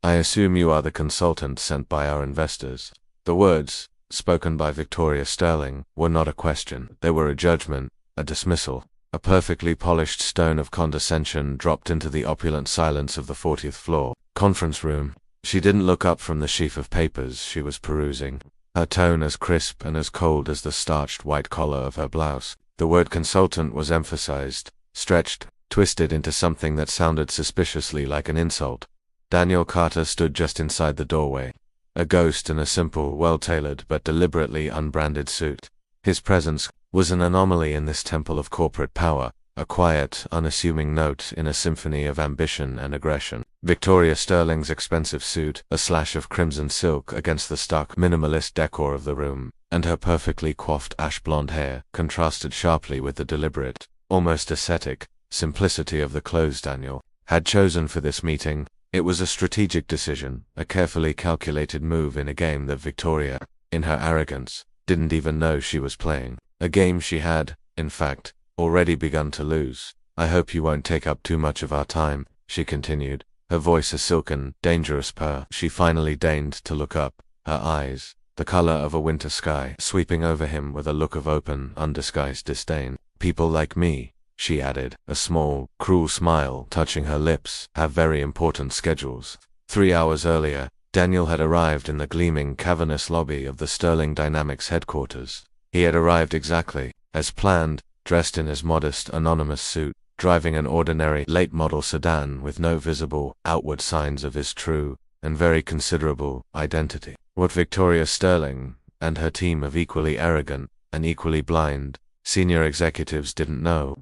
I assume you are the consultant sent by our investors. The words, spoken by Victoria Sterling, were not a question. They were a judgment, a dismissal. A perfectly polished stone of condescension dropped into the opulent silence of the 40th floor conference room. She didn't look up from the sheaf of papers she was perusing, her tone as crisp and as cold as the starched white collar of her blouse. The word consultant was emphasized, stretched, twisted into something that sounded suspiciously like an insult. Daniel Carter stood just inside the doorway, a ghost in a simple, well-tailored but deliberately unbranded suit. His presence was an anomaly in this temple of corporate power, a quiet, unassuming note in a symphony of ambition and aggression. Victoria Sterling's expensive suit, a slash of crimson silk against the stark, minimalist decor of the room, and her perfectly coiffed ash-blonde hair contrasted sharply with the deliberate, almost ascetic, simplicity of the clothes Daniel had chosen for this meeting. It was a strategic decision, a carefully calculated move in a game that Victoria, in her arrogance, didn't even know she was playing. A game she had, in fact, already begun to lose. I hope you won't take up too much of our time, she continued, her voice a silken, dangerous purr. She finally deigned to look up, her eyes, the color of a winter sky, sweeping over him with a look of open, undisguised disdain. People like me, she added, a small, cruel smile touching her lips, have very important schedules. 3 hours earlier, Daniel had arrived in the gleaming, cavernous lobby of the Sterling Dynamics headquarters. He had arrived exactly as planned, dressed in his modest, anonymous suit, driving an ordinary, late-model sedan with no visible, outward signs of his true, and very considerable, identity. What Victoria Sterling, and her team of equally arrogant, and equally blind, senior executives didn't know,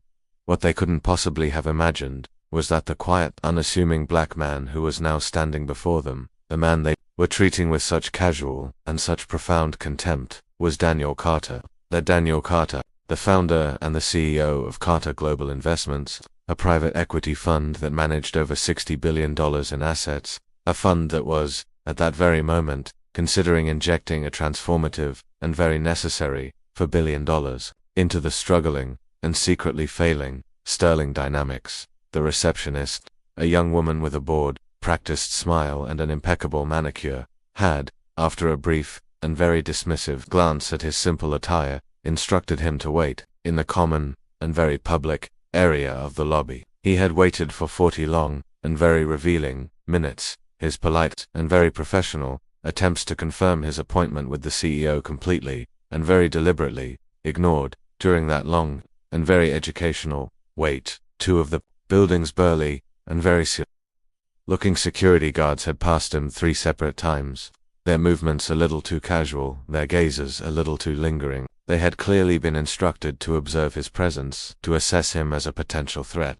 what they couldn't possibly have imagined, was that the quiet, unassuming black man who was now standing before them, the man they were treating with such casual, and such profound contempt, was Daniel Carter. That Daniel Carter, the founder and the CEO of Carter Global Investments, a private equity fund that managed over $60 billion in assets, a fund that was, at that very moment, considering injecting a transformative, and very necessary, $4 billion, into the struggling, and secretly failing, Sterling Dynamics. The receptionist, a young woman with a bored, practiced smile and an impeccable manicure, had, after a brief, and very dismissive glance at his simple attire, instructed him to wait, in the common, and very public, area of the lobby. He had waited for 40 long, and very revealing, minutes. His polite, and very professional, attempts to confirm his appointment with the CEO completely, and very deliberately, ignored, during that long, and very educational, wait. 2 of the building's burly, and very looking security guards had passed him 3 separate times, their movements a little too casual, their gazes a little too lingering. They had clearly been instructed to observe his presence, to assess him as a potential threat.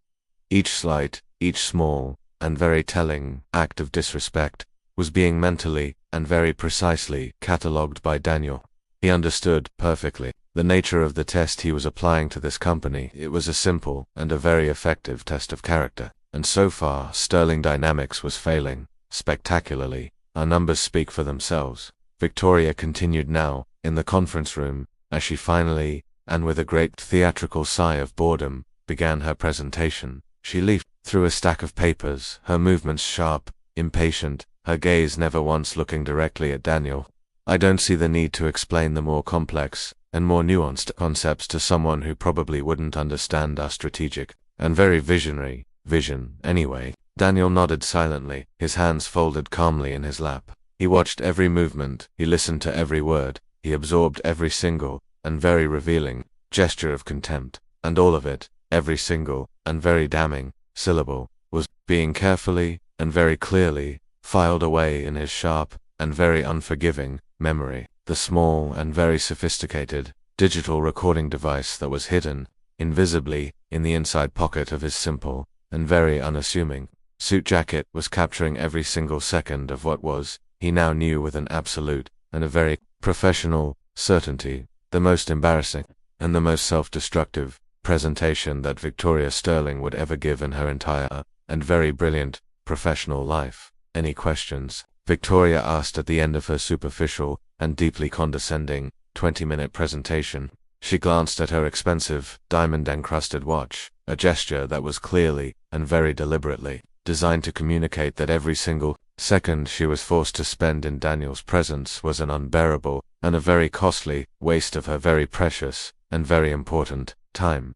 Each slight, each small, and very telling, act of disrespect, was being mentally, and very precisely, catalogued by Daniel. He understood, perfectly, the nature of the test he was applying to this company. It was a simple, and a very effective test of character. And so far, Sterling Dynamics was failing, spectacularly. Our numbers speak for themselves. Victoria continued now, in the conference room, as she finally, and with a great theatrical sigh of boredom, began her presentation. She leafed through a stack of papers, her movements sharp, impatient, her gaze never once looking directly at Daniel. I don't see the need to explain the more complex, and more nuanced concepts to someone who probably wouldn't understand our strategic, and very visionary, vision, anyway. Daniel nodded silently, his hands folded calmly in his lap. He watched every movement, he listened to every word, he absorbed every single, and very revealing, gesture of contempt, and all of it, every single, and very damning, syllable, was being carefully, and very clearly, filed away in his sharp, and very unforgiving, memory. The small, and very sophisticated, digital recording device that was hidden, invisibly, in the inside pocket of his simple, and very unassuming, suit jacket was capturing every single second of what was, he now knew with an absolute, and a very professional, certainty, the most embarrassing, and the most self-destructive, presentation that Victoria Sterling would ever give in her entire, and very brilliant, professional life. Any questions? Victoria asked at the end of her superficial, and deeply condescending, 20-minute presentation. She glanced at her expensive, diamond-encrusted watch, a gesture that was clearly, and very deliberately, designed to communicate that every single Second, she was forced to spend in Daniel's presence was an unbearable and a very costly waste of her very precious and very important time.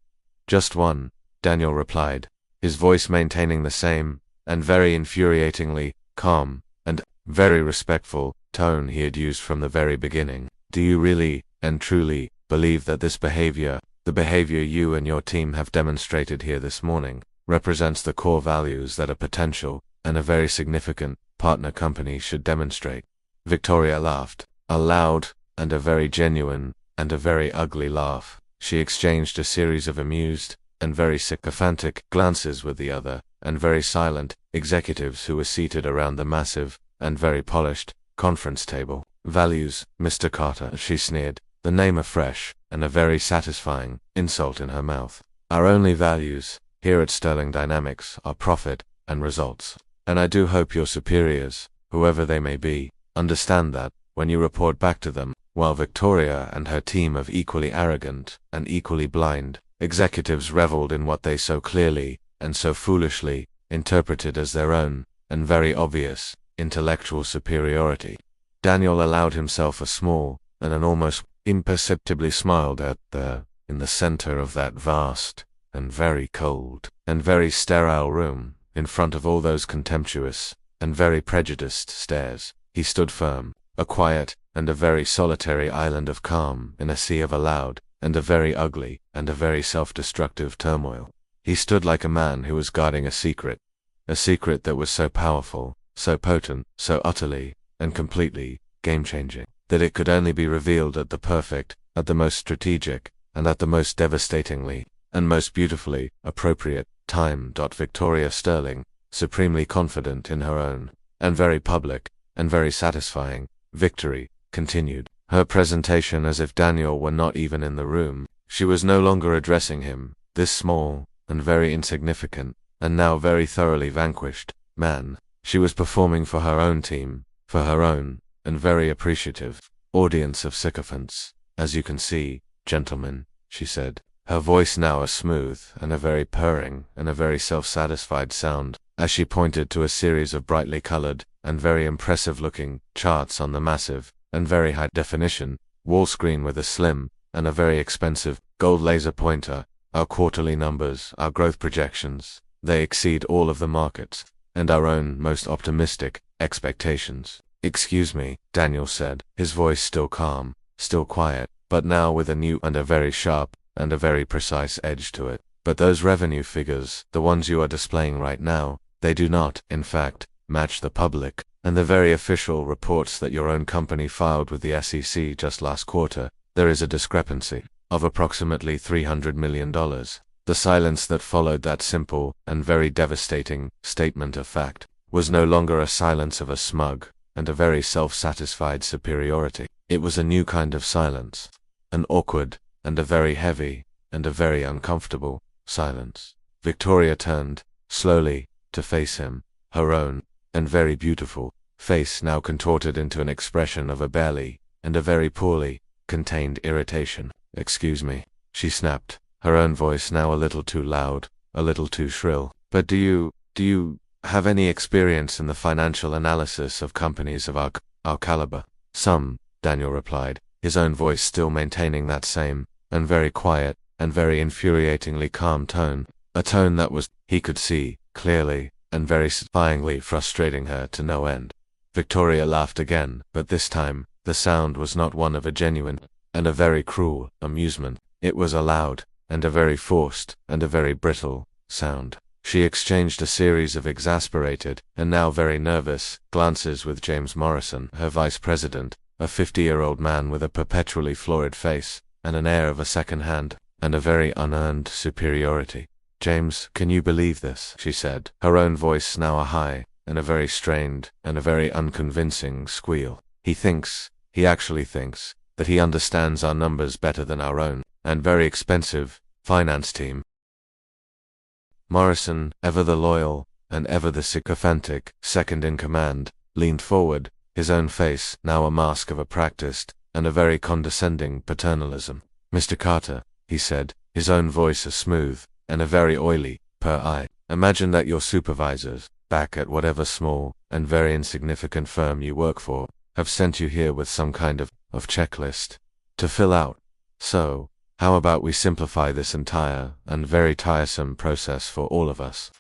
Just one, Daniel replied, his voice maintaining the same and very infuriatingly calm and very respectful tone he had used from the very beginning. Do you really and truly believe that this behavior, the behavior you and your team have demonstrated here this morning, represents the core values that a potential and a very significant partner company should demonstrate? Victoria laughed, a loud and a very genuine and a very ugly laugh. She exchanged a series of amused and very sycophantic glances with the other and very silent executives who were seated around the massive and very polished conference table. Values, Mr. Carter, she sneered, the name a fresh and a very satisfying insult in her mouth. Our only values here at Sterling Dynamics are profit and results. And I do hope your superiors, whoever they may be, understand that when you report back to them. While Victoria and her team of equally arrogant and equally blind executives reveled in what they so clearly and so foolishly interpreted as their own and very obvious intellectual superiority, Daniel allowed himself a small and an almost imperceptibly smiled at in the center of that vast and very cold and very sterile room, in front of all those contemptuous and very prejudiced stares. He stood firm, a quiet and a very solitary island of calm in a sea of a loud and a very ugly and a very self-destructive turmoil. He stood like a man who was guarding a secret that was so powerful, so potent, so utterly and completely game-changing, that it could only be revealed at the perfect, at the most strategic, and at the most devastatingly and most beautifully appropriate time. Victoria Sterling, supremely confident in her own and very public and very satisfying victory, continued her presentation as if Daniel were not even in the room. She was no longer addressing him, this small and very insignificant and now very thoroughly vanquished man. She was performing for her own team, for her own and very appreciative audience of sycophants. As you can see, gentlemen, she said, her voice now a smooth and a very purring and a very self-satisfied sound, as she pointed to a series of brightly colored and very impressive-looking charts on the massive and very high-definition wall screen with a slim and a very expensive gold laser pointer. Our quarterly numbers, our growth projections, they exceed all of the markets and our own most optimistic expectations. Excuse me, Daniel said, his voice still calm, still quiet, but now with a new and a very sharp and a very precise edge to it. But those revenue figures, the ones you are displaying right now, they do not, in fact, match the public and the very official reports that your own company filed with the SEC just last quarter. There is a discrepancy of approximately $300 million. The silence that followed that simple and very devastating statement of fact was no longer a silence of a smug and a very self-satisfied superiority. It was a new kind of silence, an awkward and a very heavy and a very uncomfortable silence. Victoria turned slowly to face him, her own and very beautiful face now contorted into an expression of a barely and a very poorly contained irritation. Excuse me, she snapped, her own voice now a little too loud, a little too shrill. But do you have any experience in the financial analysis of companies of our caliber? Some, Daniel replied, his own voice still maintaining that same and very quiet and very infuriatingly calm tone, a tone that was, he could see, clearly and very satisfyingly frustrating her to no end. Victoria laughed again, but this time the sound was not one of a genuine and a very cruel amusement. It was a loud and a very forced and a very brittle sound. She exchanged a series of exasperated and now very nervous glances with James Morrison, her vice president, a 50-year-old man with a perpetually florid face and an air of a second-hand and a very unearned superiority. James, can you believe this? She said, her own voice now a high and a very strained and a very unconvincing squeal. He actually thinks that he understands our numbers better than our own and very expensive finance team. Morrison, ever the loyal and ever the sycophantic second in command, leaned forward, his own face now a mask of a practiced and a very condescending paternalism. Mr. Carter, he said, his own voice a smooth and a very oily, purr eye. Imagine that your supervisors, back at whatever small and very insignificant firm you work for, have sent you here with some kind of checklist to fill out. So, how about we simplify this entire and very tiresome process for all of us?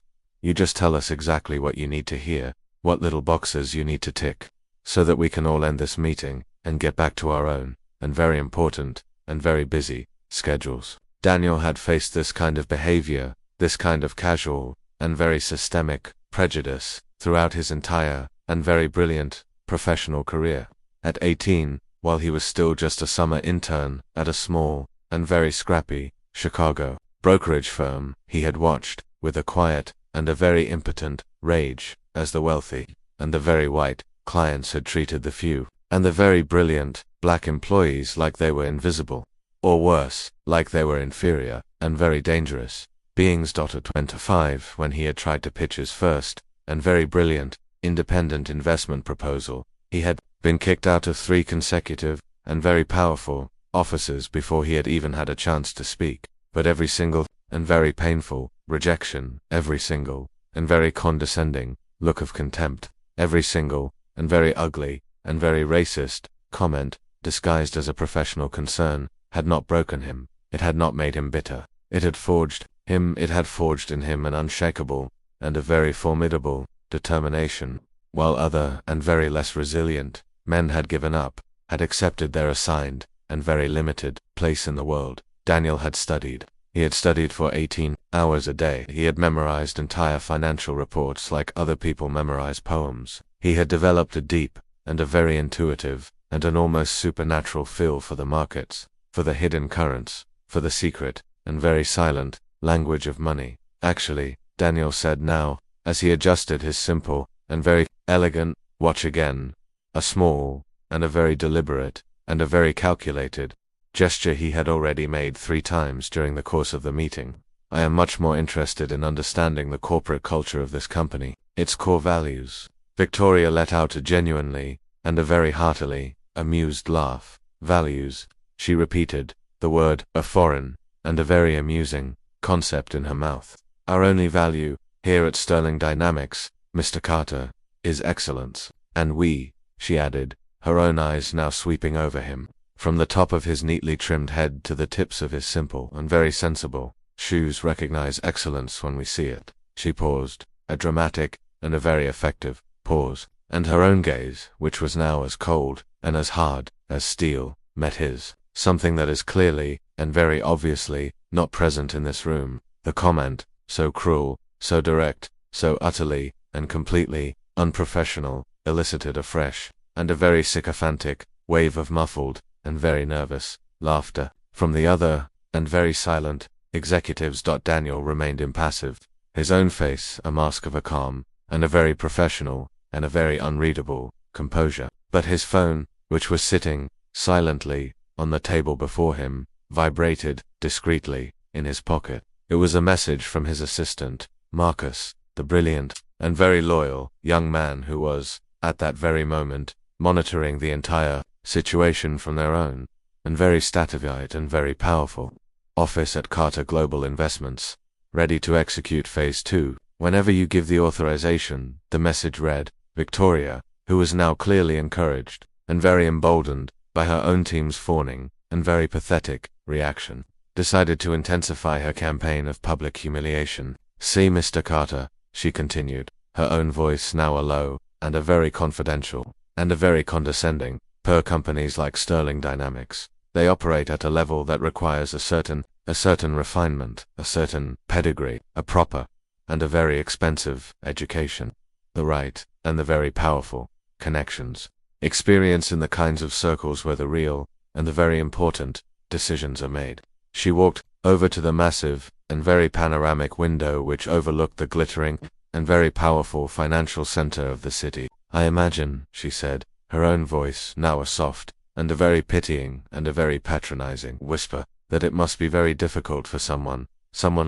You just tell us exactly what you need to hear, what little boxes you need to tick, so that we can all end this meeting and get back to our own, and very important, and very busy, schedules. Daniel had faced this kind of behavior, this kind of casual, and very systemic, prejudice, throughout his entire, and very brilliant, professional career. At 18, while he was still just a summer intern at a small, and very scrappy, Chicago brokerage firm, he had watched, with a quiet, and a very impotent, rage, as the wealthy, and the very white, clients had treated the few, and the very brilliant, black employees like they were invisible, or worse, like they were inferior, and very dangerous beings. At 25, when he had tried to pitch his first, and very brilliant, independent investment proposal, he had been kicked out of 3 consecutive, and very powerful, offices before he had even had a chance to speak. But every single, and very painful, rejection, every single, and very condescending, look of contempt, every single, and very ugly, and very racist, comment, disguised as a professional concern, had not broken him, it had not made him bitter, it had forged in him an unshakable, and a very formidable, determination, while other, and very less resilient, men had given up, had accepted their assigned, and very limited, place in the world. Daniel had studied. He had studied for 18 hours a day. He had memorized entire financial reports like other people memorize poems. He had developed a deep, and a very intuitive, and an almost supernatural feel for the markets, for the hidden currents, for the secret, and very silent, language of money. Actually, Daniel said now, as he adjusted his simple, and very elegant, watch again, a small, and a very deliberate, and a very calculated, gesture he had already made 3 times during the course of the meeting. I am much more interested in understanding the corporate culture of this company, its core values. Victoria let out a genuinely, and a very heartily, amused laugh. Values, she repeated, the word, a foreign, and a very amusing, concept in her mouth. Our only value, here at Sterling Dynamics, Mr. Carter, is excellence. And we, she added, her own eyes now sweeping over him, from the top of his neatly trimmed head to the tips of his simple and very sensible shoes, recognize excellence when we see it. She paused, a dramatic, and a very effective, pause, and her own gaze, which was now as cold, and as hard, as steel, met his, something that is clearly, and very obviously, not present in this room. The comment, so cruel, so direct, so utterly, and completely, unprofessional, elicited a fresh, and a very sycophantic, wave of muffled, and very nervous, laughter, from the other, and very silent, executives. Daniel remained impassive, his own face a mask of a calm, and a very professional, and a very unreadable, composure. But his phone, which was sitting, silently, on the table before him, vibrated, discreetly, in his pocket. It was a message from his assistant, Marcus, the brilliant, and very loyal, young man who was, at that very moment, monitoring the entire situation from their own, and very statified and very powerful, office at Carter Global Investments, ready to execute Phase 2, whenever you give the authorization. The message read. Victoria, who was now clearly encouraged, and very emboldened, by her own team's fawning, and very pathetic, reaction, decided to intensify her campaign of public humiliation. See, Mr. Carter, she continued, her own voice now a low, and a very confidential, and a very condescending, per companies like Sterling Dynamics, they operate at a level that requires a certain refinement, a certain pedigree, a proper, and a very expensive education, the right, and the very powerful, connections, experience in the kinds of circles where the real, and the very important, decisions are made. She walked over to the massive, and very panoramic window which overlooked the glittering, and very powerful financial center of the city. I imagine, she said, her own voice now a soft, and a very pitying, and a very patronizing whisper, that it must be very difficult for someone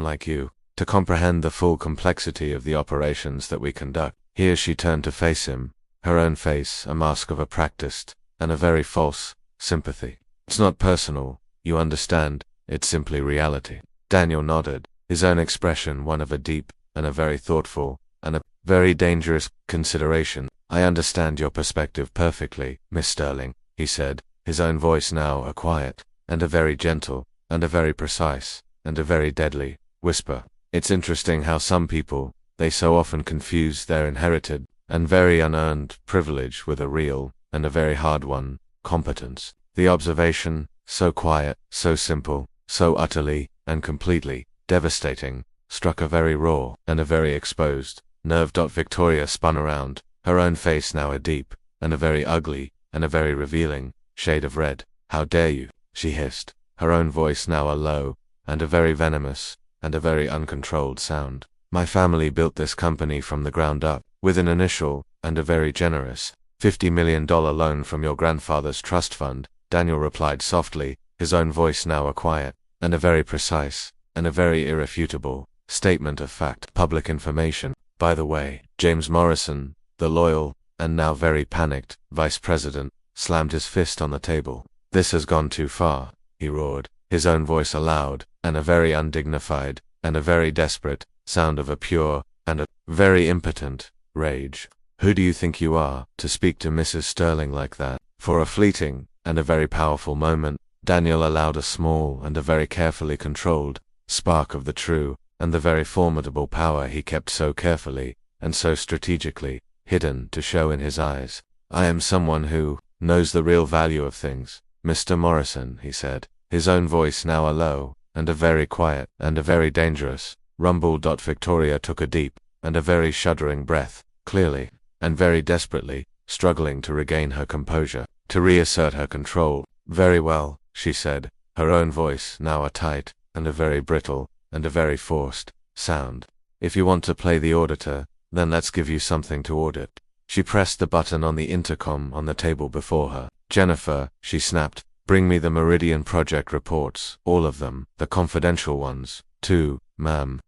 like you, to comprehend the full complexity of the operations that we conduct. Here she turned to face him, her own face a mask of a practiced, and a very false, sympathy. It's not personal, you understand, it's simply reality. Daniel nodded, his own expression one of a deep, and a very thoughtful, and a very dangerous consideration. I understand your perspective perfectly, Miss Sterling, he said, his own voice now a quiet, and a very gentle, and a very precise, and a very deadly whisper. It's interesting how some people, they so often confuse their inherited and very unearned privilege with a real, and a very hard one, competence. The observation, so quiet, so simple, so utterly and completely devastating, struck a very raw and a very exposed nerve. Victoria spun around, her own face now a deep, and a very ugly, and a very revealing shade of red. How dare you, she hissed, her own voice now a low, and a very venomous, and a very uncontrolled sound. My family built this company from the ground up, with an initial, and a very generous, $50 million loan from your grandfather's trust fund, Daniel replied softly, his own voice now a quiet, and a very precise, and a very irrefutable statement of fact. Public information. By the way, James Morrison, the loyal, and now very panicked, vice president, slammed his fist on the table. This has gone too far, he roared, his own voice a loud, and a very undignified, and a very desperate sound of a pure, and a very impotent rage. Who do you think you are, to speak to Mrs. Sterling like that? For a fleeting, and a very powerful moment, Daniel allowed a small, and a very carefully controlled, spark of the true, and the very formidable power he kept so carefully, and so strategically, hidden, to show in his eyes. I am someone who knows the real value of things, Mr. Morrison, he said, his own voice now a low, and a very quiet, and a very dangerous rumble. Victoria took a deep, and a very shuddering breath, clearly, and very desperately, struggling to regain her composure, to reassert her control. Very well, she said, her own voice now a tight, and a very brittle, and a very forced sound. If you want to play the auditor, then let's give you something to audit. She pressed the button on the intercom on the table before her. Jennifer, she snapped, bring me the Meridian Project reports, all of them, the confidential ones, too, ma'am.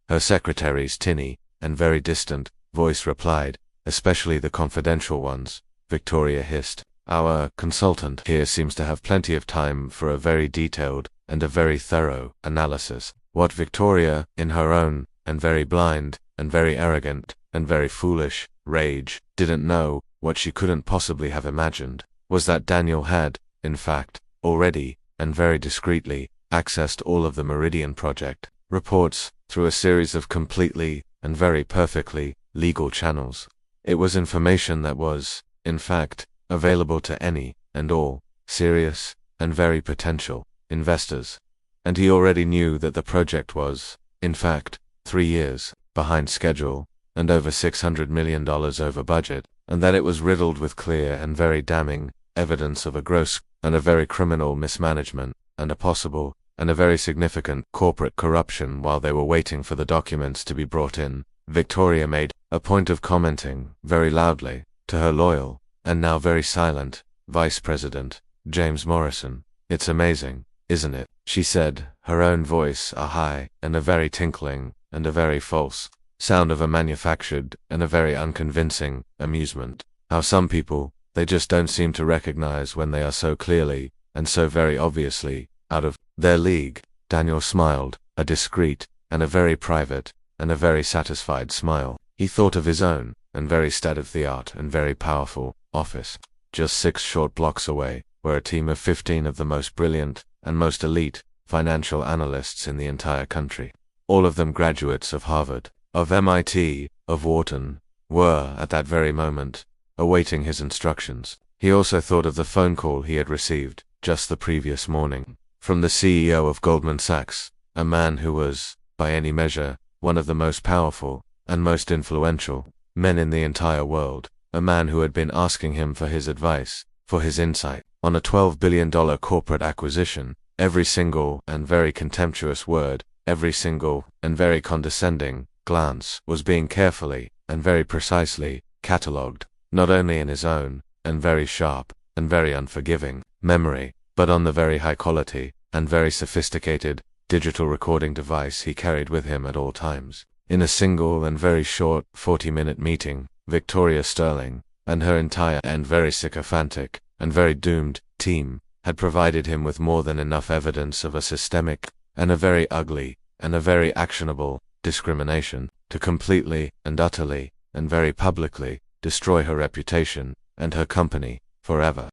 Her secretary's tinny, and very distant, voice replied, especially the confidential ones, Victoria hissed. Our consultant here seems to have plenty of time for a very detailed, and a very thorough, analysis. What Victoria, in her own, and very blind, and very arrogant, and very foolish, rage, didn't know, what she couldn't possibly have imagined, was that Daniel had, in fact, already, and very discreetly, accessed all of the Meridian Project reports, through a series of completely, and very perfectly, legal channels. It was information that was, in fact, available to any, and all, serious, and very potential, investors. And he already knew that the project was, in fact, 3 years behind schedule, and over $600 million over budget, and that it was riddled with clear and very damning evidence of a gross, and a very criminal mismanagement, and a possible, and a very significant corporate corruption. While they were waiting for the documents to be brought in, Victoria made a point of commenting, very loudly, to her loyal, and now very silent, Vice President, James Morrison. It's amazing, isn't it? She said, her own voice a high, and a very tinkling, and a very false sound of a manufactured, and a very unconvincing, amusement. How some people, they just don't seem to recognize when they are so clearly, and so very obviously, out of their league. Daniel smiled, a discreet, and a very private, and a very satisfied smile. He thought of his own, and very state-of-the-art and very powerful, office, just 6 short blocks away, where a team of 15 of the most brilliant, and most elite, financial analysts in the entire country, all of them graduates of Harvard, of MIT, of Wharton, were, at that very moment, awaiting his instructions. He also thought of the phone call he had received, just the previous morning, from the CEO of Goldman Sachs, a man who was, by any measure, one of the most powerful, and most influential, men in the entire world, a man who had been asking him for his advice, for his insight, on a $12 billion corporate acquisition. Every single, and very contemptuous word, every single, and very condescending, glance, was being carefully, and very precisely, catalogued, not only in his own, and very sharp, and very unforgiving, memory, but on the very high quality, and very sophisticated, digital recording device he carried with him at all times. In a single and very short 40-minute meeting, Victoria Sterling, and her entire and very sycophantic, and very doomed, team, had provided him with more than enough evidence of a systemic, and a very ugly, and a very actionable, discrimination, to completely, and utterly, and very publicly destroy her reputation and her company forever.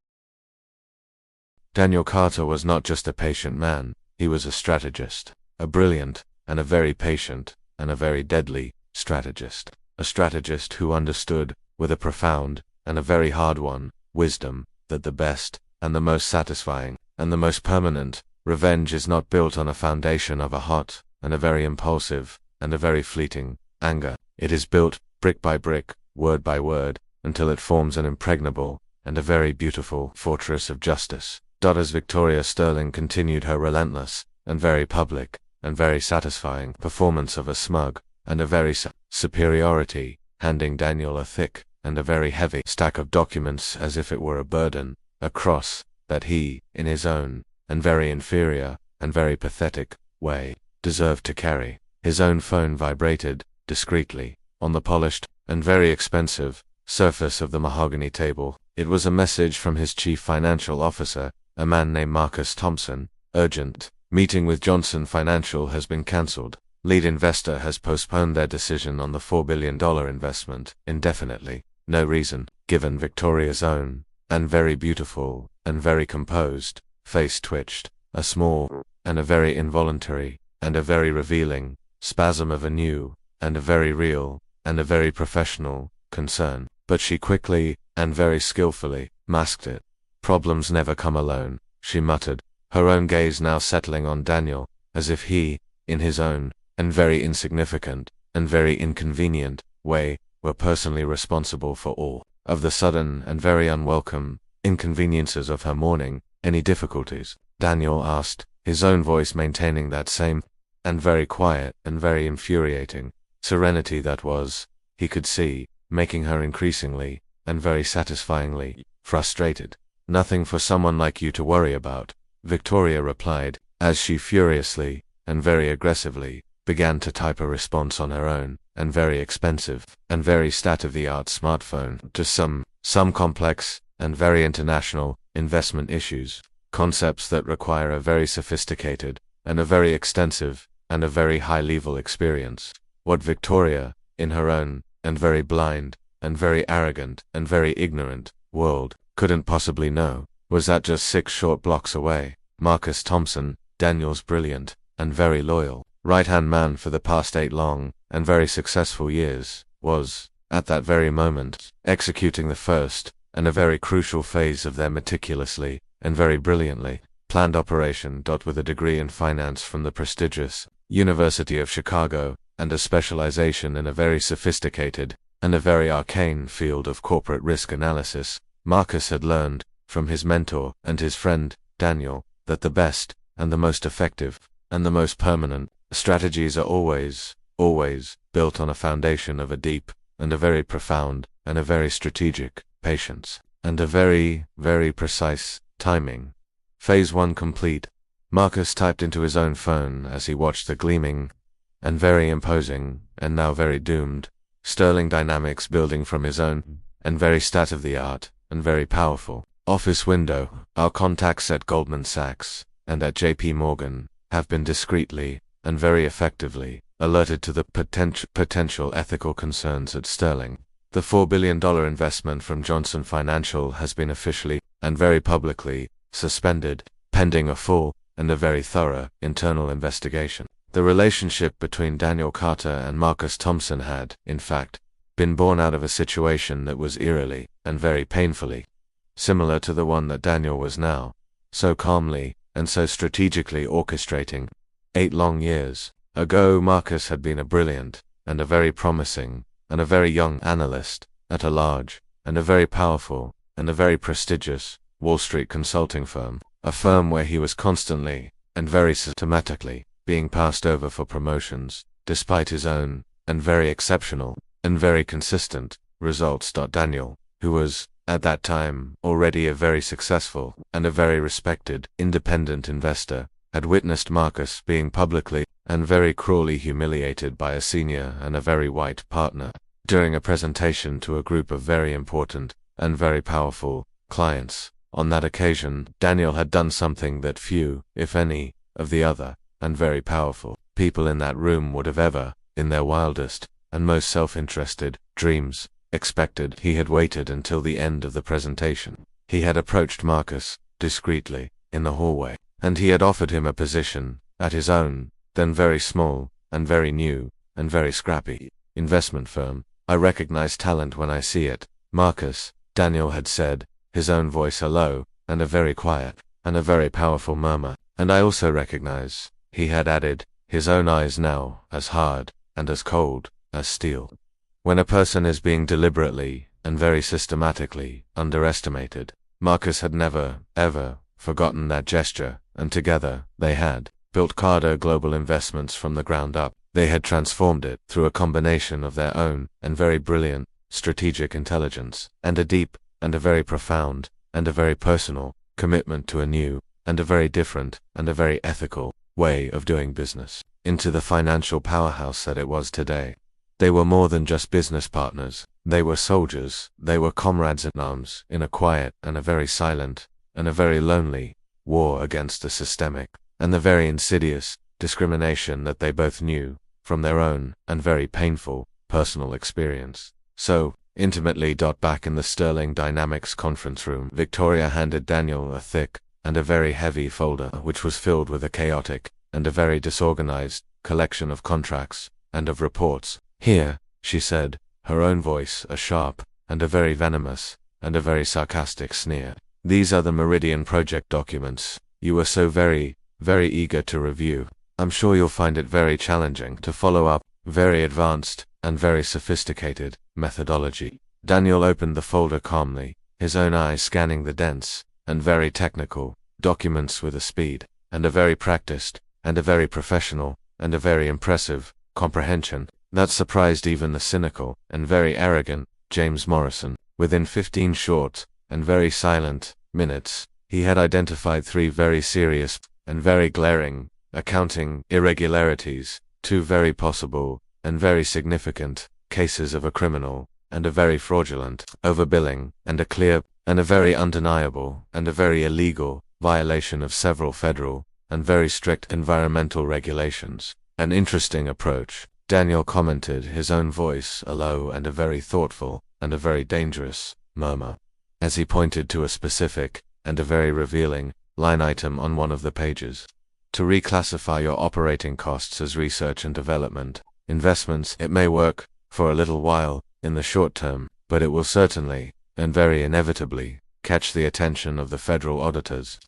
Daniel Carter was not just a patient man, he was a strategist, a brilliant and a very patient and a very deadly strategist. A strategist who understood, with a profound and a very hard one, wisdom, that the best and the most satisfying and the most permanent revenge is not built on a foundation of a hot and a very impulsive and a very fleeting anger. It is built brick by brick, word by word, until it forms an impregnable and a very beautiful fortress of justice. As Victoria Sterling continued her relentless and very public and very satisfying performance of a smug and a very superiority, handing Daniel a thick and a very heavy stack of documents as if it were a burden, a cross, that he, in his own and very inferior and very pathetic way, deserved to carry. His own phone vibrated discreetly on the polished and very expensive surface of the mahogany table. It was a message from his chief financial officer, a man named Marcus Thompson. Urgent. Meeting with Johnson Financial has been cancelled. Lead investor has postponed their decision on the $4 billion investment indefinitely. No reason given. Victoria's own and very beautiful and very composed face twitched. A small and a very involuntary and a very revealing spasm of a new and a very real and a very professional concern. But she quickly and very skillfully masked it. Problems never come alone, she muttered, her own gaze now settling on Daniel, as if he, in his own and very insignificant and very inconvenient way, were personally responsible for all of the sudden and very unwelcome inconveniences of her morning. Any difficulties? Daniel asked, his own voice maintaining that same and very quiet and very infuriating serenity that was, he could see, making her increasingly and very satisfyingly frustrated. Nothing for someone like you to worry about, Victoria replied, as she furiously and very aggressively began to type a response on her own and very expensive and very state-of-the-art smartphone to some complex and very international investment issues, concepts that require a very sophisticated and a very extensive and a very high-level experience. What Victoria, in her own and very blind and very arrogant and very ignorant world, couldn't possibly know, was that just 6 short blocks away, Marcus Thompson, Daniel's brilliant and very loyal right-hand man for the past 8 long and very successful years, was, at that very moment, executing the first and a very crucial phase of their meticulously and very brilliantly planned operation. With a degree in finance from the prestigious University of Chicago and a specialization in a very sophisticated and a very arcane field of corporate risk analysis, Marcus had learned, from his mentor and his friend, Daniel, that the best and the most effective and the most permanent strategies are always built on a foundation of a deep and a very profound and a very strategic patience and a very, very precise timing. Phase 1 complete. Marcus typed into his own phone as he watched the gleaming and very imposing and now very doomed Sterling Dynamics building from his own and very state-of-the-art and very powerful office window. Our contacts at Goldman Sachs and at JP Morgan have been discreetly and very effectively alerted to the potential ethical concerns at Sterling. The $4 billion investment from Johnson Financial has been officially and very publicly suspended, pending a full and a very thorough internal investigation. The relationship between Daniel Carter and Marcus Thompson had, in fact, been born out of a situation that was eerily and very painfully similar to the one that Daniel was now so calmly and so strategically orchestrating. 8 long years ago, Marcus had been a brilliant and a very promising and a very young analyst at a large and a very powerful and a very prestigious Wall Street consulting firm, a firm where he was constantly and very systematically being passed over for promotions, despite his own and very exceptional and very consistent results. Daniel, who was, at that time, already a very successful and a very respected independent investor, had witnessed Marcus being publicly and very cruelly humiliated by a senior and a very white partner during a presentation to a group of very important and very powerful clients. On that occasion, Daniel had done something that few, if any, of the other and very powerful people in that room would have ever, in their wildest and most self-interested dreams, expected. He had waited until the end of the presentation. He had approached Marcus, discreetly, in the hallway, and he had offered him a position, at his own, then very small, and very new, and very scrappy, investment firm. I recognize talent when I see it, Marcus, Daniel had said, his own voice a low, and a very quiet, and a very powerful murmur. And I also recognize, he had added, his own eyes now, as hard, and as cold, as steel. When a person is being deliberately, and very systematically, underestimated, Marcus had never, ever, forgotten that gesture, and together, they had built Carter Global Investments from the ground up. They had transformed it through a combination of their own, and very brilliant, strategic intelligence, and a deep, and a very profound, and a very personal, commitment to a new, and a very different, and a very ethical, way of doing business, into the financial powerhouse that it was today. They were more than just business partners. They were soldiers. They were comrades in arms, in a quiet, and a very silent, and a very lonely, war against the systemic, and the very insidious, discrimination that they both knew, from their own, and very painful, personal experience. So, intimately. Back in the Sterling Dynamics conference room, Victoria handed Daniel a thick, and a very heavy folder, which was filled with a chaotic, and a very disorganized, collection of contracts, and of reports. Here, she said, her own voice a sharp, and a very venomous, and a very sarcastic sneer. These are the Meridian Project documents. You were so very, very eager to review. I'm sure you'll find it very challenging to follow up, very advanced, and very sophisticated, methodology. Daniel opened the folder calmly, his own eyes scanning the dense, and very technical, documents with a speed, and a very practiced, and a very professional, and a very impressive, comprehension, that surprised even the cynical, and very arrogant, James Morrison. Within 15 short, and very silent, minutes, he had identified 3 very serious, and very glaring, accounting irregularities, 2 very possible, and very significant, cases of a criminal, and a very fraudulent, overbilling, and a clear, and a very undeniable, and a very illegal, violation of several federal, and very strict environmental regulations. An interesting approach, Daniel commented, his own voice a low and a very thoughtful, and a very dangerous, murmur, as he pointed to a specific, and a very revealing, line item on one of the pages. To reclassify your operating costs as research and development investments. It may work, for a little while, in the short term, but it will certainly, and very inevitably, catch the attention of the federal auditors.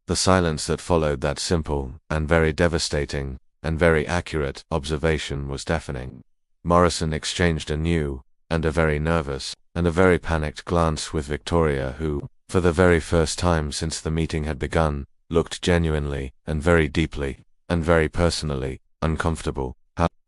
The silence that followed that simple, and very devastating, and very accurate observation was deafening. Morrison exchanged a new, and a very nervous, and a very panicked glance with Victoria, who, for the very first time since the meeting had begun, looked genuinely, and very deeply, and very personally, uncomfortable.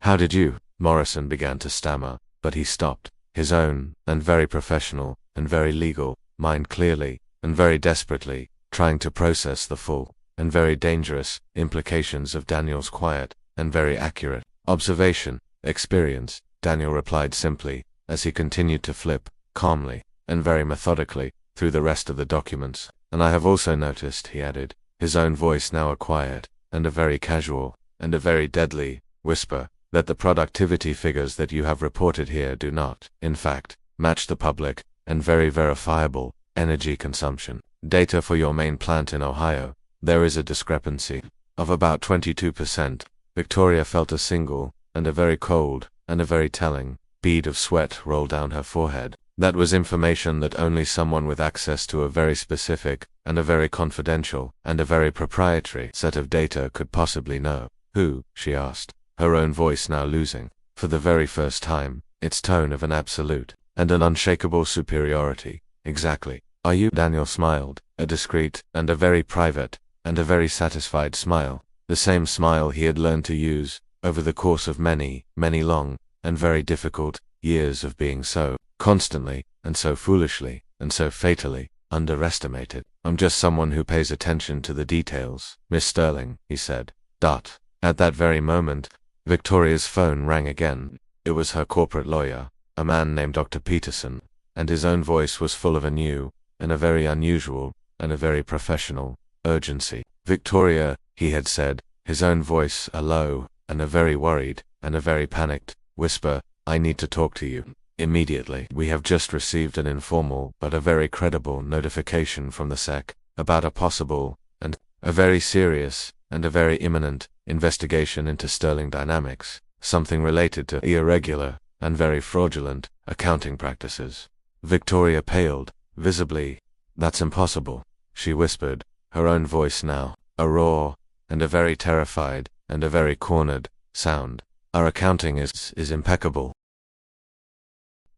How did you? Morrison began to stammer, but he stopped, his own, and very professional, and very legal, mind clearly, and very desperately, trying to process the full, and very dangerous, implications of Daniel's quiet, and very accurate, observation. Experience, Daniel replied simply, as he continued to flip, calmly, and very methodically, through the rest of the documents. And I have also noticed, he added, his own voice now a quiet, and a very casual, and a very deadly, whisper, that the productivity figures that you have reported here do not, in fact, match the public, and very verifiable, energy consumption data for your main plant in Ohio. There is a discrepancy of about 22%. Victoria felt a single, and a very cold, and a very telling, bead of sweat roll down her forehead. That was information that only someone with access to a very specific, and a very confidential, and a very proprietary set of data could possibly know. Who? She asked, her own voice now losing, for the very first time, its tone of an absolute, and an unshakable superiority. Exactly. Are you? Daniel smiled, a discreet, and a very private, and a very satisfied smile, the same smile he had learned to use, over the course of many, many long, and very difficult, years of being so constantly, and so foolishly, and so fatally, underestimated. I'm just someone who pays attention to the details, Miss Sterling, he said. At that very moment, Victoria's phone rang again. It was her corporate lawyer, a man named Dr. Peterson, and his own voice was full of a new, and a very unusual, and a very professional, urgency. Victoria, he had said, his own voice a low, and a very worried, and a very panicked, whisper, I need to talk to you. Immediately. We have just received an informal but a very credible notification from the SEC about a possible and a very serious and a very imminent investigation into sterling dynamics, something related to irregular and very fraudulent accounting practices. Victoria paled, visibly. "That's impossible," she whispered, her own voice now a raw and a very terrified and a very cornered sound. "Our accounting is impeccable."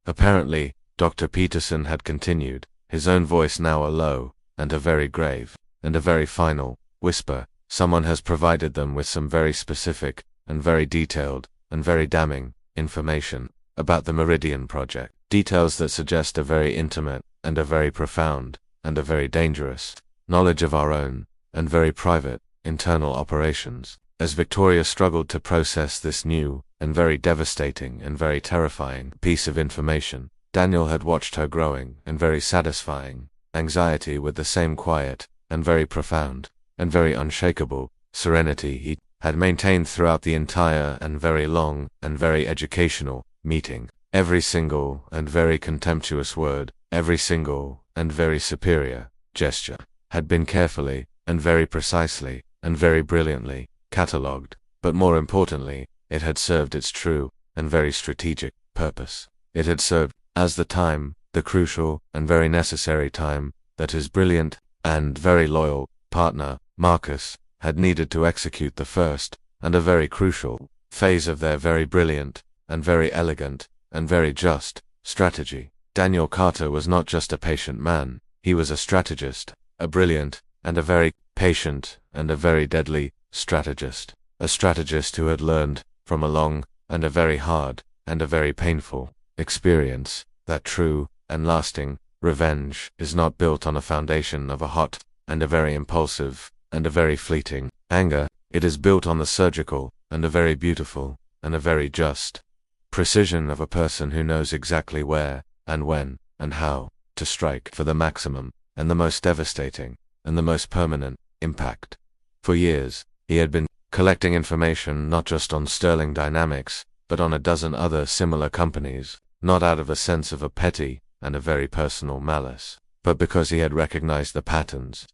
Apparently, Dr. Peterson had continued, his own voice now a low and a very grave and a very final whisper. "Someone has provided them with some very specific and very detailed and very damning information about the Meridian project. Details that suggest a very intimate and a very profound and a very dangerous knowledge of our own and very private internal operations." As Victoria struggled to process this new and very devastating and very terrifying piece of information, Daniel had watched her growing and very satisfying anxiety with the same quiet and very profound and very unshakable serenity he had maintained throughout the entire and very long and very educational meeting. Every single and very contemptuous word, every single and very superior gesture, had been carefully and very precisely and very brilliantly catalogued, but more importantly, it had served its true and very strategic purpose. It had served as the time, the crucial and very necessary time, that his brilliant and very loyal partner, Marcus, had needed to execute the first and a very crucial phase of their very brilliant and very elegant and very just strategy. Daniel Carter was not just a patient man, he was a strategist, a brilliant and a very patient and a very deadly strategist, a strategist who had learned from a long and a very hard and a very painful experience that true and lasting revenge is not built on a foundation of a hot and a very impulsive and a very fleeting anger. It is built on the surgical and a very beautiful and a very just precision of a person who knows exactly where and when and how to strike for the maximum and the most devastating and the most permanent impact. For years, he had been collecting information not just on sterling dynamics, but on a dozen other similar companies, not out of a sense of a petty and a very personal malice, but because he had recognized the patterns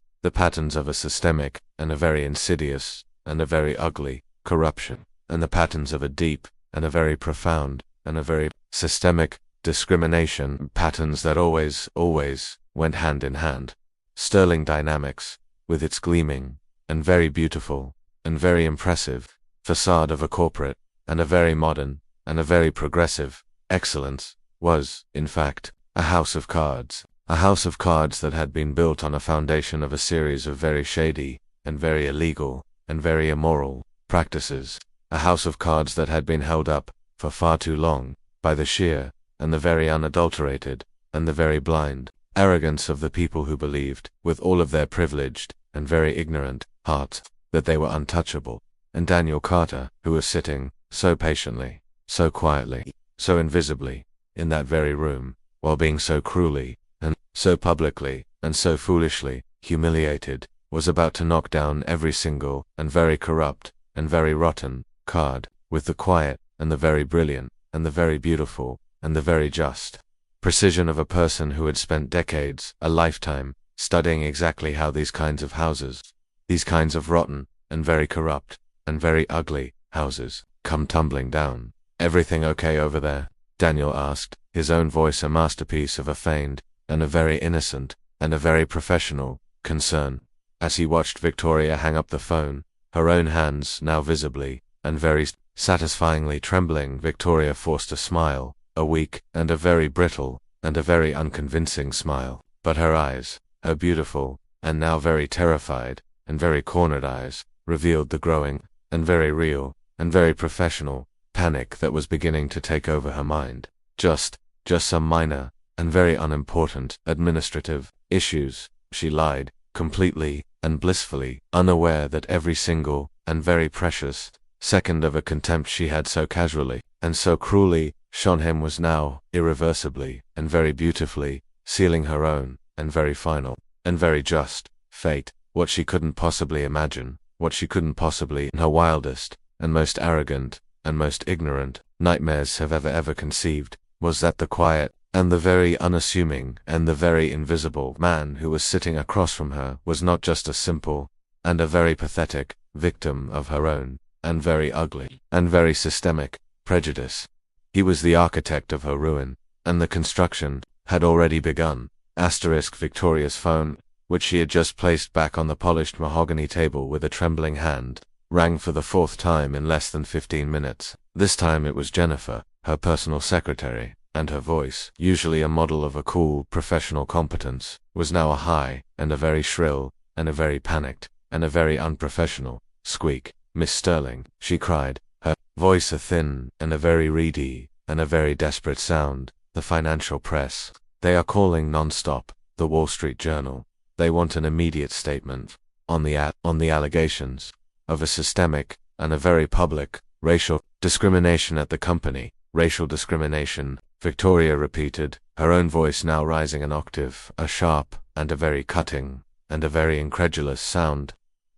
of a systemic and a very insidious and a very ugly corruption, and the patterns of a deep and a very profound and a very systemic discrimination, patterns that always went hand in hand. Sterling dynamics, with its gleaming and very beautiful and very impressive facade of a corporate and a very modern and a very progressive excellence, was, in fact, a house of cards that had been built on a foundation of a series of very shady and very illegal and very immoral practices, a house of cards that had been held up for far too long by the sheer and the very unadulterated and the very blind arrogance of the people who believed, with all of their privileged and very ignorant hearts, that they were untouchable. And Daniel Carter, who was sitting so patiently, so quietly, so invisibly, in that very room, while being so cruelly and so publicly and so foolishly humiliated, was about to knock down every single and very corrupt and very rotten card with the quiet and the very brilliant and the very beautiful and the very just precision of a person who had spent decades, a lifetime, studying exactly how these kinds of houses, these kinds of rotten and very corrupt and very ugly houses, come tumbling down. "Everything okay over there?" Daniel asked, his own voice a masterpiece of a feigned and a very innocent and a very professional concern. As he watched Victoria hang up the phone, her own hands now visibly and very satisfyingly trembling, Victoria forced a smile, a weak and a very brittle and a very unconvincing smile, but her eyes, her beautiful and now very terrified and very cornered eyes, revealed the growing and very real and very professional panic that was beginning to take over her mind. Just some minor and very unimportant administrative issues, she lied, completely and blissfully unaware that every single and very precious second of a contempt she had so casually and so cruelly shown him was now irreversibly and very beautifully sealing her own and very final and very just fate. What she couldn't possibly imagine, what she couldn't possibly in her wildest and most arrogant and most ignorant nightmares have ever conceived, was that the quiet, and the very unassuming, and the very invisible man who was sitting across from her was not just a simple, and a very pathetic, victim of her own, and very ugly, and very systemic, prejudice. He was the architect of her ruin, and the construction had already begun. Victoria's phone, which she had just placed back on the polished mahogany table with a trembling hand, rang for the 4th time in less than 15 minutes. This time it was Jennifer, her personal secretary, and her voice, usually a model of a cool, professional competence, was now a high, and a very shrill, and a very panicked, and a very unprofessional squeak. "Miss Sterling," she cried, her voice a thin, and a very reedy, and a very desperate sound. "The financial press. They are calling non-stop. The Wall Street Journal. They want an immediate statement on the allegations of a systemic, and a very public, racial discrimination at the company." "Racial discrimination," Victoria repeated, her own voice now rising an octave, a sharp, and a very cutting, and a very incredulous sound.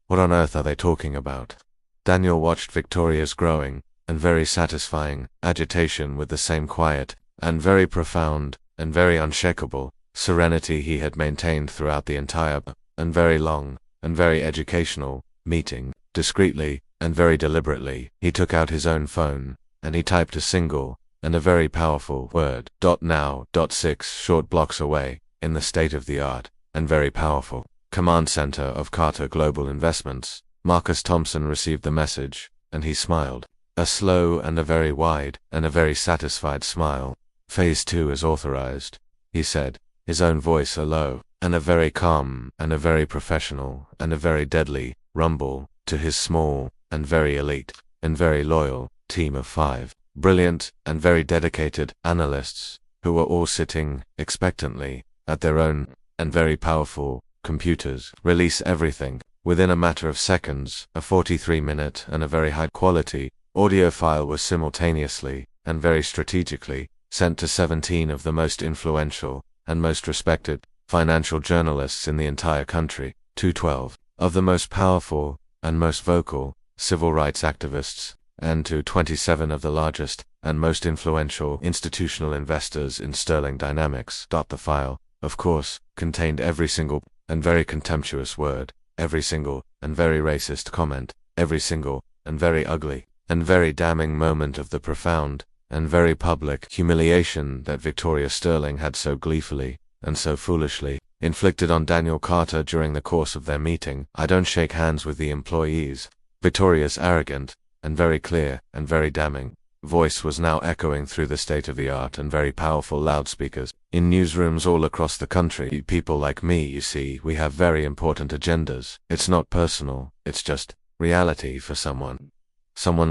"What on earth are they talking about?" Daniel watched Victoria's growing, and very satisfying, agitation with the same quiet, and very profound, and very unshakable, serenity he had maintained throughout the entire, and very long, and very educational, meeting. Discreetly, and very deliberately, he took out his own phone, and he typed a single, and a very powerful word. "Now, 6 short blocks away, in the state-of-the-art, and very powerful command center of Carter Global Investments." Marcus Thompson received the message, and he smiled. A slow and a very wide, and a very satisfied smile. "Phase 2 is authorized," he said, his own voice a low, and a very calm, and a very professional, and a very deadly rumble, to his small, and very elite, and very loyal team of 5 brilliant, and very dedicated analysts, who were all sitting, expectantly, at their own, and very powerful, computers. "Release everything." Within a matter of seconds, a 43-minute and a very high-quality audio file was simultaneously, and very strategically, sent to 17 of the most influential, and most respected, financial journalists in the entire country, to 12 of the most powerful, and most vocal, civil rights activists, and to 27 of the largest, and most influential institutional investors in Sterling Dynamics. The file, of course, contained every single, and very contemptuous word, every single, and very racist comment, every single, and very ugly, and very damning moment of the profound, and very public humiliation that Victoria Sterling had so gleefully, and so foolishly, inflicted on Daniel Carter during the course of their meeting. "I don't shake hands with the employees." Victoria's arrogant, and very clear, and very damning voice was now echoing through the state-of-the-art and very powerful loudspeakers in newsrooms all across the country. "People like me, you see, we have very important agendas. It's not personal, it's just reality for someone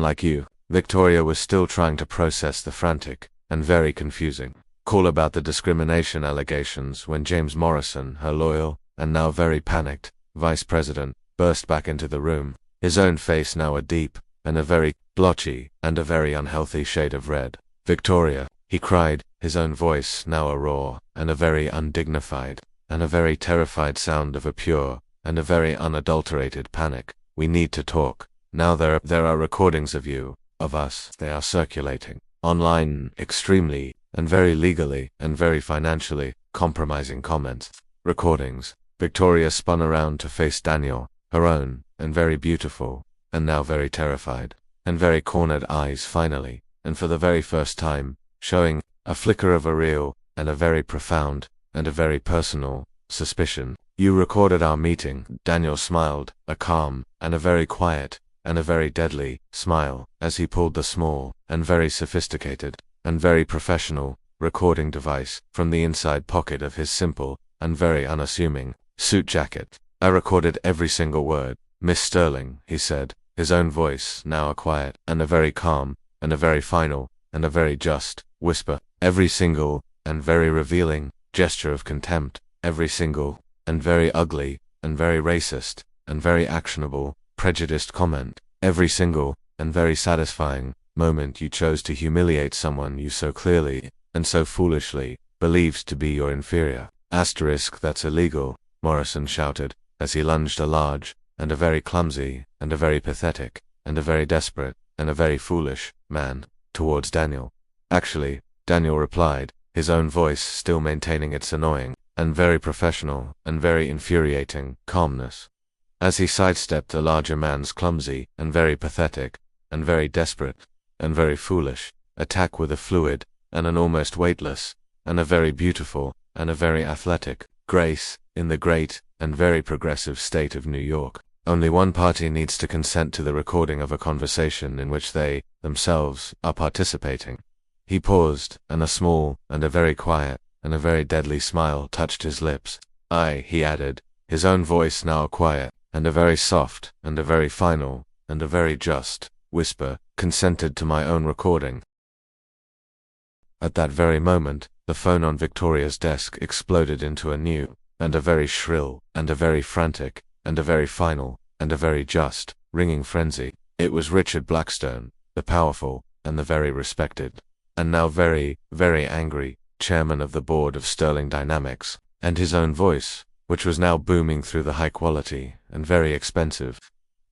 like you." Victoria was still trying to process the frantic, and very confusing call about the discrimination allegations when James Morrison, her loyal, and now very panicked, vice president, burst back into the room, his own face now a deep, and a very blotchy, and a very unhealthy shade of red. "Victoria," he cried, his own voice now a raw, and a very undignified, and a very terrified sound of a pure, and a very unadulterated panic. "We need to talk. Now there are recordings of you, of us. They are circulating online, extremely, and very legally, and very financially, compromising comments. Recordings." Victoria spun around to face Daniel, her own, and very beautiful, and now very terrified, and very cornered eyes finally, and for the very first time, showing a flicker of a real, and a very profound, and a very personal, suspicion. "You recorded our meeting." Daniel smiled, a calm, and a very quiet, and a very deadly smile, as he pulled the small, and very sophisticated, and very professional, recording device from the inside pocket of his simple, and very unassuming, suit jacket. "I recorded every single word, Miss Sterling," he said, his own voice now a quiet, and a very calm, and a very final, and a very just whisper. "Every single, and very revealing, gesture of contempt, every single, and very ugly, and very racist, and very actionable, prejudiced comment, every single, and very satisfying, moment you chose to humiliate someone you so clearly, and so foolishly, believed to be your inferior. That's illegal," Morrison shouted, as he lunged a large, and a very clumsy, and a very pathetic, and a very desperate, and a very foolish man towards Daniel. "Actually, Daniel replied, his own voice still maintaining its annoying, and very professional, and very infuriating, calmness. As he sidestepped the larger man's clumsy, and very pathetic, and very desperate, and very foolish, attack with a fluid, and an almost weightless, and a very beautiful, and a very athletic, grace, in the great, and very progressive state of New York. Only one party needs to consent to the recording of a conversation in which they, themselves, are participating. He paused, and a small, and a very quiet, and a very deadly smile touched his lips. I, he added, his own voice now quiet, and a very soft, and a very final, and a very just, whisper, consented to my own recording. At that very moment, the phone on Victoria's desk exploded into a new, and a very shrill, and a very frantic, and a very final, and a very just, ringing frenzy. It was Richard Blackstone, the powerful, and the very respected, and now very, very angry, chairman of the board of Sterling Dynamics, and his own voice, which was now booming through the high-quality, and very expensive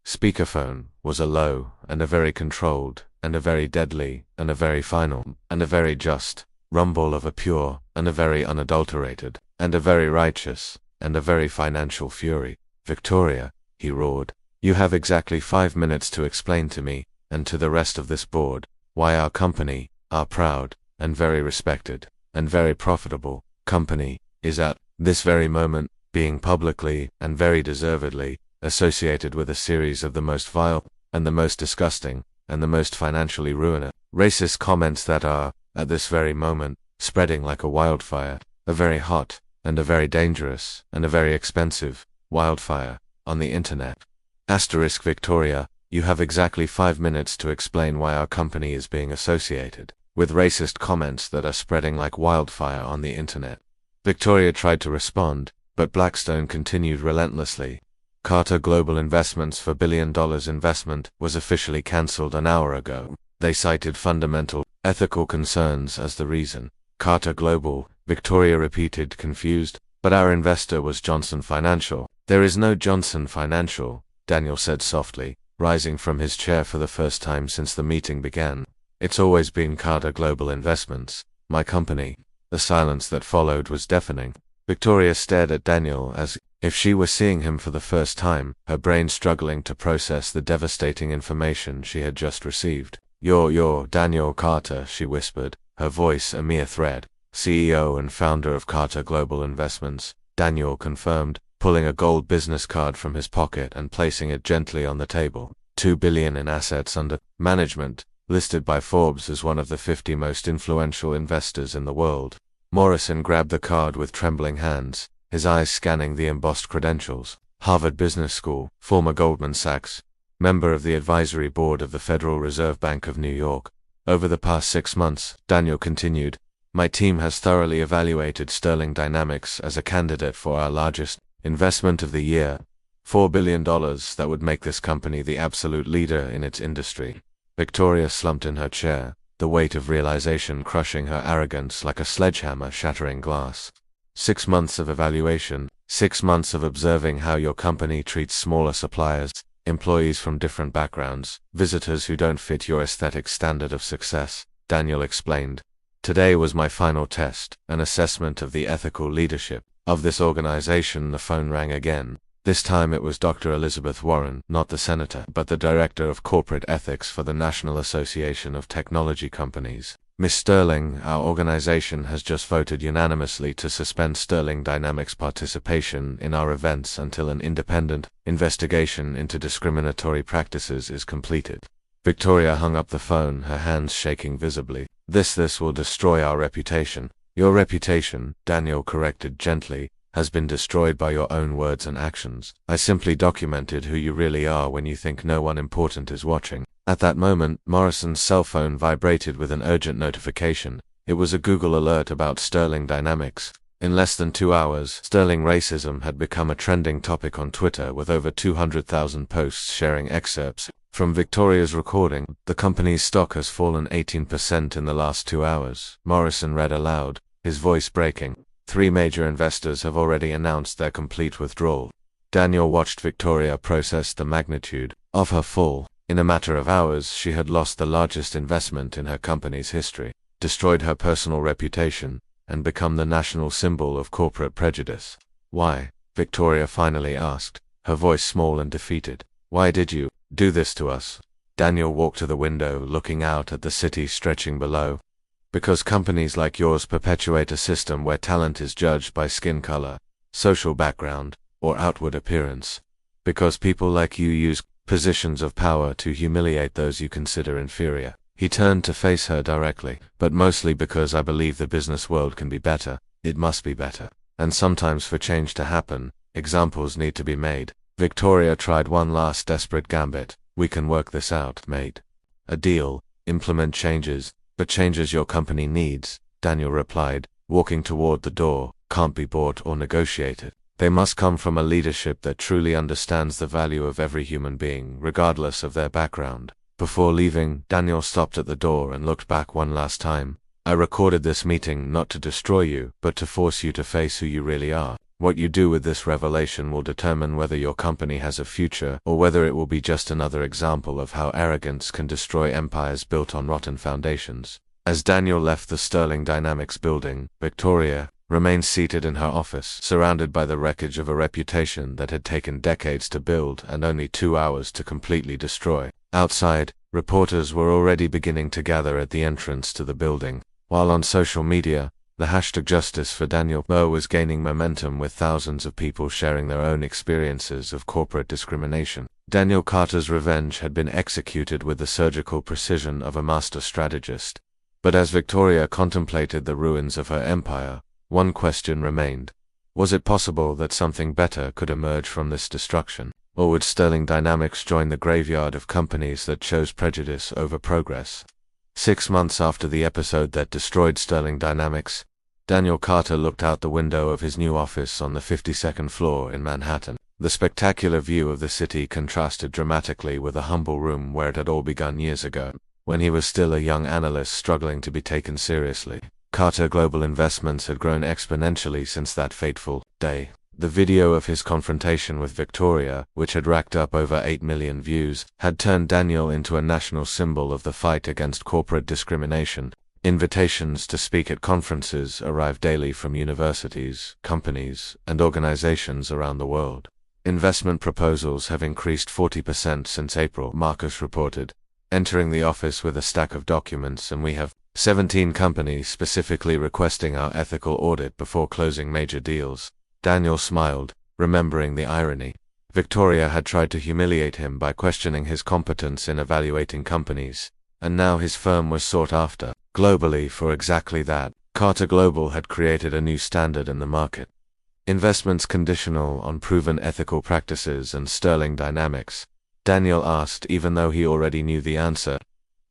speakerphone, was a low, and a very controlled, and a very deadly, and a very final, and a very just, rumble of a pure, and a very unadulterated, and a very righteous, and a very financial fury. Victoria, he roared, you have exactly 5 minutes to explain to me, and to the rest of this board, why our company, our proud, and very respected, and very profitable company, is at this very moment being publicly, and very deservedly, associated with a series of the most vile, and the most disgusting, and the most financially ruinous, racist comments that are, at this very moment, spreading like a wildfire, a very hot, and a very dangerous, and a very expensive wildfire, on the internet. Asterisk Victoria, you have exactly 5 minutes to explain why our company is being associated with racist comments that are spreading like wildfire on the internet. Victoria tried to respond, but Blackstone continued relentlessly. Carter Global Investments for $1 billion investment was officially cancelled an hour ago. They cited fundamental, ethical concerns as the reason. Carter Global, Victoria repeated, confused, but our investor was Johnson Financial. There is no Johnson Financial, Daniel said softly, rising from his chair for the first time since the meeting began. It's always been Carter Global Investments, my company. The silence that followed was deafening. Victoria stared at Daniel as if she were seeing him for the first time, her brain struggling to process the devastating information she had just received. You're Daniel Carter, she whispered, her voice a mere thread. CEO and founder of Carter Global Investments, Daniel confirmed, pulling a gold business card from his pocket and placing it gently on the table. $2 billion in assets under management, listed by Forbes as one of the 50 most influential investors in the world. Morrison grabbed the card with trembling hands, his eyes scanning the embossed credentials. Harvard Business School, former Goldman Sachs, member of the advisory board of the Federal Reserve Bank of New York. Over the past 6 months, Daniel continued, my team has thoroughly evaluated Sterling Dynamics as a candidate for our largest investment of the year. $4 billion that would make this company the absolute leader in its industry. Victoria slumped in her chair, the weight of realization crushing her arrogance like a sledgehammer shattering glass. 6 months of evaluation, 6 months of observing how your company treats smaller suppliers, employees from different backgrounds, visitors who don't fit your aesthetic standard of success, Daniel explained. Today was my final test, an assessment of the ethical leadership of this organization. The phone rang again. This time it was Dr. Elizabeth Warren, not the senator, but the director of corporate ethics for the National Association of Technology Companies. Ms. Sterling, our organization has just voted unanimously to suspend Sterling Dynamics' participation in our events until an independent investigation into discriminatory practices is completed. Victoria hung up the phone, her hands shaking visibly. This will destroy our reputation. Your reputation, Daniel corrected gently, has been destroyed by your own words and actions. I simply documented who you really are when you think no one important is watching. At that moment, Morrison's cell phone vibrated with an urgent notification. It was a Google alert about Sterling Dynamics. In less than 2 hours, Sterling racism had become a trending topic on Twitter with over 200,000 posts sharing excerpts from Victoria's recording. The company's stock has fallen 18% in the last 2 hours, Morrison read aloud, his voice breaking. 3 major investors have already announced their complete withdrawal. Daniel watched Victoria process the magnitude of her fall. In a matter of hours, she had lost the largest investment in her company's history. destroyed her personal reputation, and become the national symbol of corporate prejudice. Why? Victoria finally asked, her voice small and defeated. Why did you do this to us? Daniel walked to the window, looking out at the city stretching below. Because companies like yours perpetuate a system where talent is judged by skin color, social background, or outward appearance. Because people like you use positions of power to humiliate those you consider inferior. He turned to face her directly. But mostly because I believe the business world can be better. It must be better. And sometimes for change to happen, examples need to be made. Victoria tried one last desperate gambit. We can work this out, mate. A deal. Implement changes, but changes your company needs, Daniel replied, walking toward the door, can't be bought or negotiated. They must come from a leadership that truly understands the value of every human being, regardless of their background. Before leaving, Daniel stopped at the door and looked back one last time. I recorded this meeting not to destroy you, but to force you to face who you really are. What you do with this revelation will determine whether your company has a future or whether it will be just another example of how arrogance can destroy empires built on rotten foundations. As Daniel left the Sterling Dynamics building, Victoria remained seated in her office, surrounded by the wreckage of a reputation that had taken decades to build and only 2 hours to completely destroy. Outside, reporters were already beginning to gather at the entrance to the building, while on social media, the hashtag Justice for Daniel Moe was gaining momentum with thousands of people sharing their own experiences of corporate discrimination. Daniel Carter's revenge had been executed with the surgical precision of a master strategist. But as Victoria contemplated the ruins of her empire, one question remained. Was it possible that something better could emerge from this destruction? Or would Sterling Dynamics join the graveyard of companies that chose prejudice over progress? 6 months after the episode that destroyed Sterling Dynamics, Daniel Carter looked out the window of his new office on the 52nd floor in Manhattan. The spectacular view of the city contrasted dramatically with a humble room where it had all begun years ago, when he was still a young analyst struggling to be taken seriously. Carter Global Investments had grown exponentially since that fateful day. The video of his confrontation with Victoria, which had racked up over 8 million views, had turned Daniel into a national symbol of the fight against corporate discrimination. Invitations to speak at conferences arrived daily from universities, companies, and organizations around the world. Investment proposals have increased 40% since April, Marcus reported, entering the office with a stack of documents, and we have 17 companies specifically requesting our ethical audit before closing major deals. Daniel smiled, remembering the irony. Victoria had tried to humiliate him by questioning his competence in evaluating companies, and now his firm was sought after globally for exactly that. Carter Global had created a new standard in the market. Investments conditional on proven ethical practices and Sterling Dynamics. Daniel asked, even though he already knew the answer.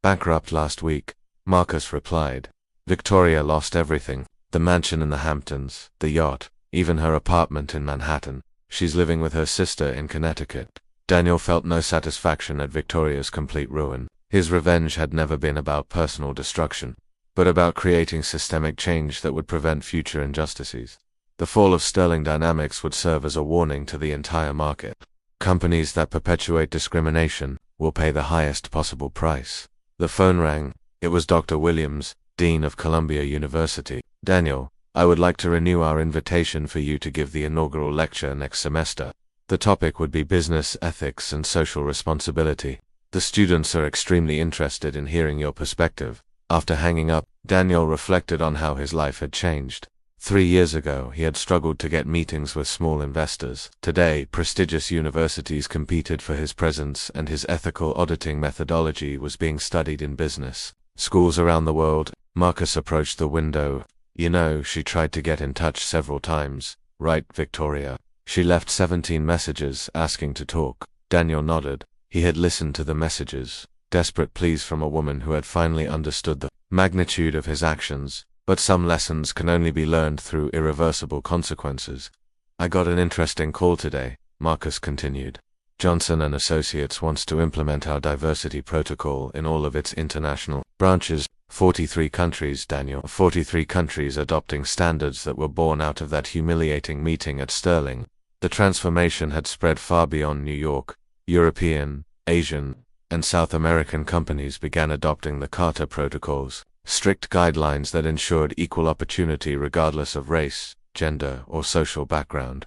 Bankrupt last week, Marcus replied. Victoria lost everything. The mansion in the Hamptons, the yacht, even her apartment in Manhattan. She's living with her sister in Connecticut. Daniel felt no satisfaction at Victoria's complete ruin. His revenge had never been about personal destruction, but about creating systemic change that would prevent future injustices. The fall of Sterling Dynamics would serve as a warning to the entire market. Companies that perpetuate discrimination will pay the highest possible price. The phone rang. It was Dr. Williams, Dean of Columbia University. Daniel, I would like to renew our invitation for you to give the inaugural lecture next semester. The topic would be business ethics and social responsibility. The students are extremely interested in hearing your perspective. After hanging up, Daniel reflected on how his life had changed. 3 years ago, he had struggled to get meetings with small investors. Today, prestigious universities competed for his presence, and his ethical auditing methodology was being studied in business schools around the world. Marcus approached the window. You know, she tried to get in touch several times, right, Victoria? She left 17 messages asking to talk. Daniel nodded. He had listened to the messages, desperate pleas from a woman who had finally understood the magnitude of his actions. But some lessons can only be learned through irreversible consequences. I got an interesting call today, Marcus continued. Johnson & Associates wants to implement our diversity protocol in all of its international branches. 43 countries, Daniel. 43 countries adopting standards that were born out of that humiliating meeting at Sterling. The transformation had spread far beyond New York. European, Asian, and South American companies began adopting the Carter protocols. strict guidelines that ensured equal opportunity regardless of race, gender, or social background.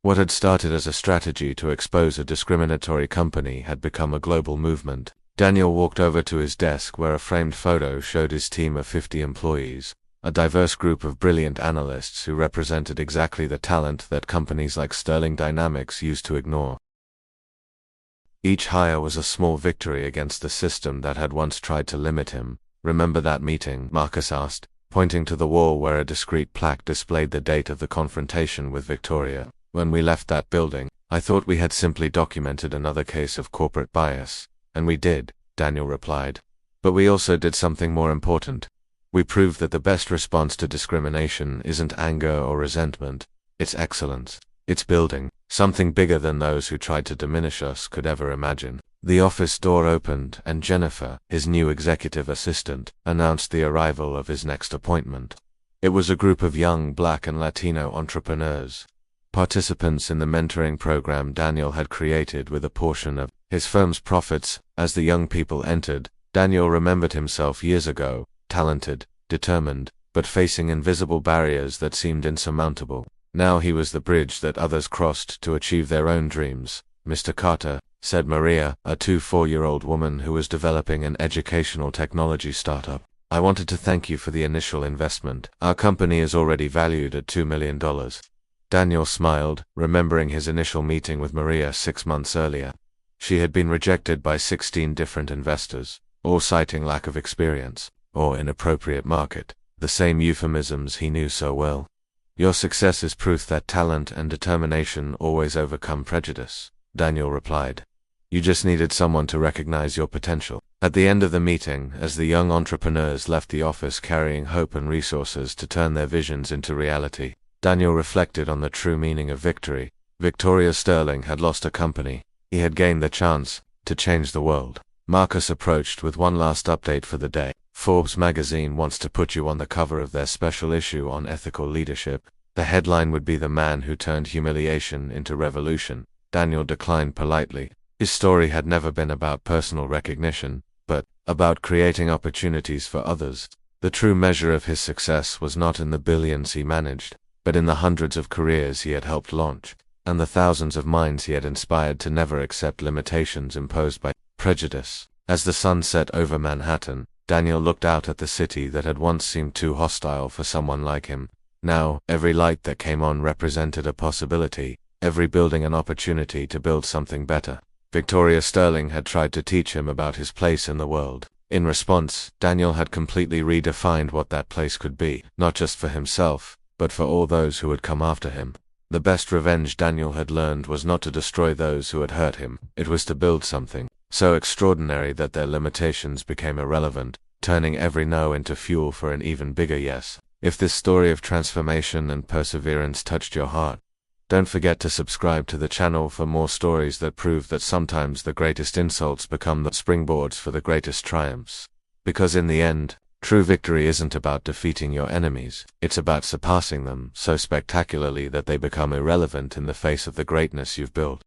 What had started as a strategy to expose a discriminatory company had become a global movement. Daniel walked over to his desk where a framed photo showed his team of 50 employees, a diverse group of brilliant analysts who represented exactly the talent that companies like Sterling Dynamics used to ignore. Each hire was a small victory against the system that had once tried to limit him. "Remember that meeting?" Marcus asked, pointing to the wall where a discreet plaque displayed the date of the confrontation with Victoria. "When we left that building, I thought we had simply documented another case of corporate bias. And we did," Daniel replied. "But we also did something more important. We proved that the best response to discrimination isn't anger or resentment, it's excellence. It's building something bigger than those who tried to diminish us could ever imagine." The office door opened, and Jennifer, his new executive assistant, announced the arrival of his next appointment. It was a group of young Black and Latino entrepreneurs, participants in the mentoring program Daniel had created with a portion of his firm's profits. As the young people entered, Daniel remembered himself years ago, talented, determined, but facing invisible barriers that seemed insurmountable. Now he was the bridge that others crossed to achieve their own dreams. "Mr. Carter," said Maria, a 24-year-old woman who was developing an educational technology startup, "I wanted to thank you for the initial investment. Our company is already valued at $2 million. Daniel smiled, remembering his initial meeting with Maria 6 months earlier. She had been rejected by 16 different investors, all citing lack of experience, or inappropriate market, the same euphemisms he knew so well. "Your success is proof that talent and determination always overcome prejudice," Daniel replied. "You just needed someone to recognize your potential." At the end of the meeting, as the young entrepreneurs left the office carrying hope and resources to turn their visions into reality, Daniel reflected on the true meaning of victory. Victoria Sterling had lost a company. He had gained the chance to change the world. Marcus approached with one last update for the day. "Forbes magazine wants to put you on the cover of their special issue on ethical leadership. The headline would be 'The Man Who Turned Humiliation into Revolution.'" Daniel declined politely. His story had never been about personal recognition, but about creating opportunities for others. The true measure of his success was not in the billions he managed, but in the hundreds of careers he had helped launch, and the thousands of minds he had inspired to never accept limitations imposed by prejudice. As the sun set over Manhattan, Daniel looked out at the city that had once seemed too hostile for someone like him. Now, every light that came on represented a possibility, every building an opportunity to build something better. Victoria Sterling had tried to teach him about his place in the world. In response, Daniel had completely redefined what that place could be, not just for himself, but for all those who would come after him. The best revenge Daniel had learned was not to destroy those who had hurt him, it was to build something so extraordinary that their limitations became irrelevant, turning every no into fuel for an even bigger yes. If this story of transformation and perseverance touched your heart, don't forget to subscribe to the channel for more stories that prove that sometimes the greatest insults become the springboards for the greatest triumphs. Because in the end, true victory isn't about defeating your enemies, it's about surpassing them so spectacularly that they become irrelevant in the face of the greatness you've built.